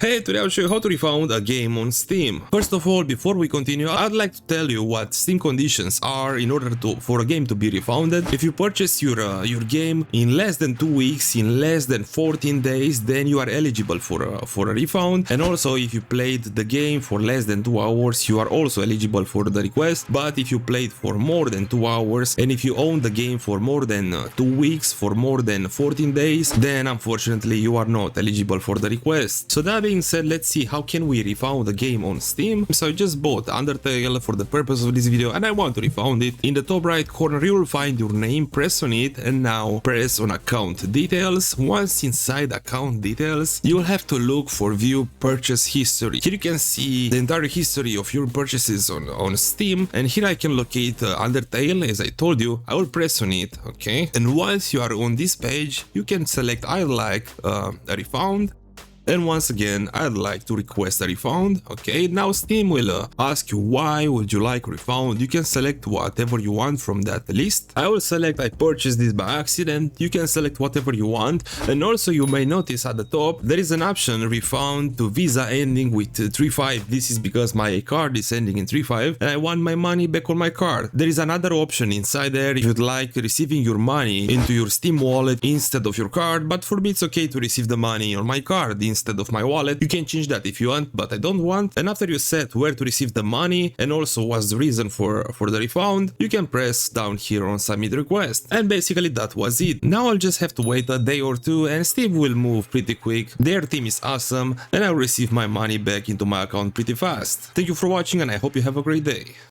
Hey, today I'll show you how to refund a game on Steam. First of all, before we continue, I'd like to tell you what Steam conditions are in order for a game to be refunded. If you purchase your game in less than 2 weeks, in less than 14 days, then you are eligible for a refund. And also, if you played the game for less than 2 hours, you are also eligible for the request. But if you played for more than 2 hours, and if you own the game for more than 2 weeks, for more than 14 days, then unfortunately you are not eligible for the request. So that being said, let's see how can we refund the game on Steam. So I just bought Undertale for the purpose of this video and I want to refund it. In the top right corner you will find your name, press on it and now press on account details. Once inside account details, you will have to look for view purchase history. Here you can see the entire history of your purchases on Steam, and here I can locate Undertale. As I told you, I will press on it, okay? And once you are on this page, you can select I like a refund. And once again, I'd like to request a refund. Okay, now Steam will ask you why would you like a refund. You can select whatever you want from that list. I will select I purchased this by accident. You can select whatever you want. And also you may notice at the top there is an option refund to Visa ending with 35. This is because my card is ending in 35 and I want my money back on my card. There is another option inside there if you'd like receiving your money into your Steam wallet instead of your card, but for me it's okay to receive the money on my card instead of my wallet. You can change that if you want, but I don't want. And after you set where to receive the money and also what's the reason for the refund, you can press down here on submit request. And basically that was it. Now I'll just have to wait a day or two and Steam will move pretty quick. Their team is awesome and I'll receive my money back into my account pretty fast. Thank you for watching and I hope you have a great day.